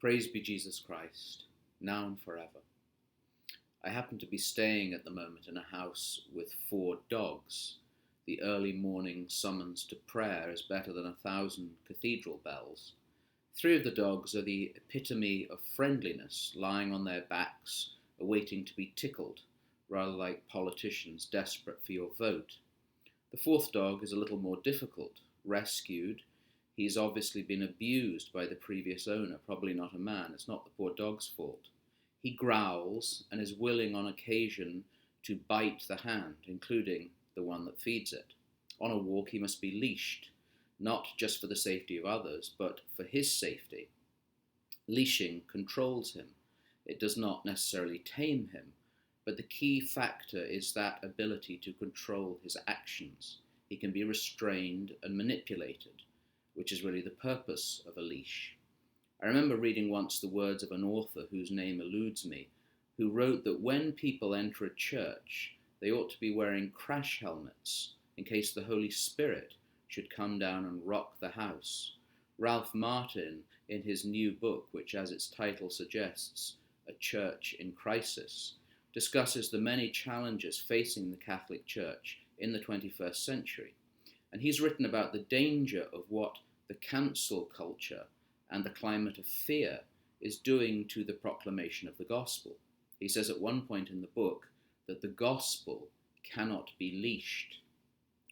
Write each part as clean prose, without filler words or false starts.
Praise be Jesus Christ, now and forever. I happen to be staying at the moment in a house with 4 dogs. The early morning summons to prayer is better than 1,000 cathedral bells. 3 of the dogs are the epitome of friendliness, lying on their backs, awaiting to be tickled, rather like politicians desperate for your vote. The 4th dog is a little more difficult. Rescued, he's obviously been abused by the previous owner, probably not a man. It's not the poor dog's fault. He growls and is willing on occasion to bite the hand, including the one that feeds it. On a walk he must be leashed, not just for the safety of others, but for his safety. Leashing controls him. It does not necessarily tame him, but the key factor is that ability to control his actions. He can be restrained and manipulated, which is really the purpose of a leash. I remember reading once the words of an author whose name eludes me, who wrote that when people enter a church, they ought to be wearing crash helmets in case the Holy Spirit should come down and rock the house. Ralph Martin, in his new book, which as its title suggests, A Church in Crisis, discusses the many challenges facing the Catholic Church in the 21st century. And he's written about the danger of what the cancel culture and the climate of fear is doing to the proclamation of the gospel. He says at one point in the book that the gospel cannot be leashed.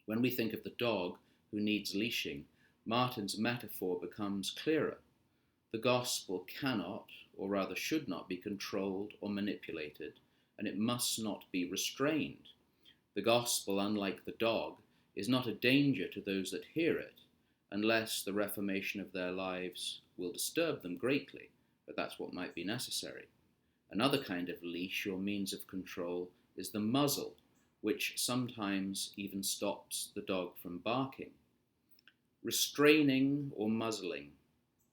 When we think of the dog who needs leashing, Martin's metaphor becomes clearer. The gospel cannot, or rather should not, be controlled or manipulated, and it must not be restrained. The gospel, unlike the dog, is not a danger to those that hear it, unless the reformation of their lives will disturb them greatly, but that's what might be necessary. Another kind of leash or means of control is the muzzle, which sometimes even stops the dog from barking. Restraining or muzzling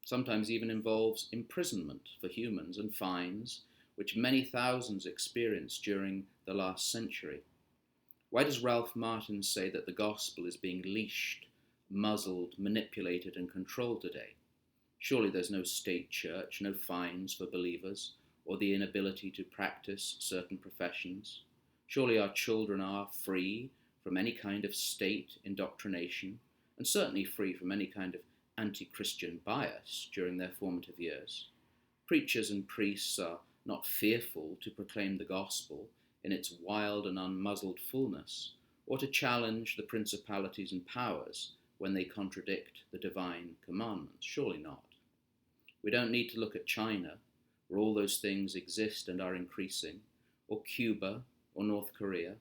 sometimes even involves imprisonment for humans and fines, which many thousands experienced during the last century. Why does Ralph Martin say that the gospel is being leashed, muzzled, manipulated and controlled today? Surely there's no state church, no fines for believers, or the inability to practice certain professions. Surely our children are free from any kind of state indoctrination, and certainly free from any kind of anti-Christian bias during their formative years. Preachers and priests are not fearful to proclaim the gospel in its wild and unmuzzled fullness, or to challenge the principalities and powers when they contradict the divine commandments. Surely not. We don't need to look at China, where all those things exist and are increasing, or Cuba, or North Korea.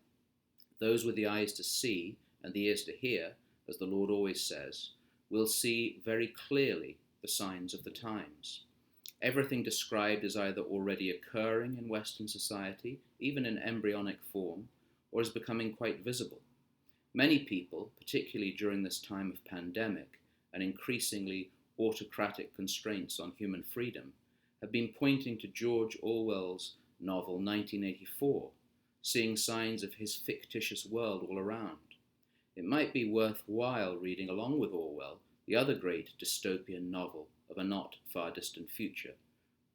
Those with the eyes to see and the ears to hear, as the Lord always says, will see very clearly the signs of the times. Everything described is either already occurring in Western society, even in embryonic form, or is becoming quite visible. Many people, particularly during this time of pandemic and increasingly autocratic constraints on human freedom, have been pointing to George Orwell's novel 1984, seeing signs of his fictitious world all around. It might be worthwhile reading along with Orwell the other great dystopian novel of a not far distant future,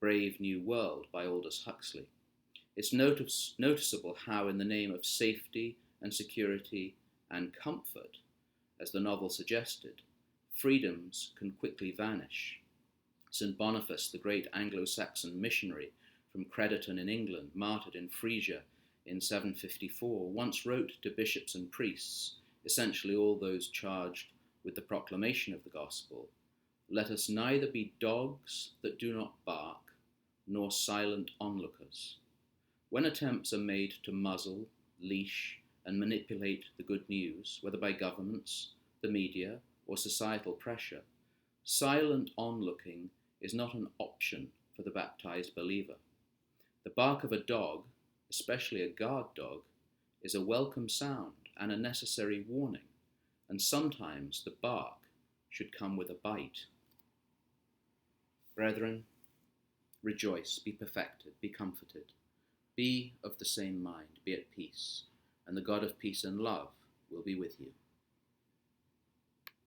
Brave New World by Aldous Huxley. It's noticeable how, in the name of safety and security and comfort, as the novel suggested, freedoms can quickly vanish. St. Boniface, the great Anglo-Saxon missionary from Crediton in England, martyred in Frisia in 754, once wrote to bishops and priests, essentially all those charged with the proclamation of the gospel, "Let us neither be dogs that do not bark, nor silent onlookers." When attempts are made to muzzle, leash, and manipulate the good news, whether by governments, the media, or societal pressure, silent onlooking is not an option for the baptized believer. The bark of a dog, especially a guard dog, is a welcome sound and a necessary warning, and sometimes the bark should come with a bite. Brethren, rejoice, be perfected, be comforted, be of the same mind, be at peace, and the God of peace and love will be with you.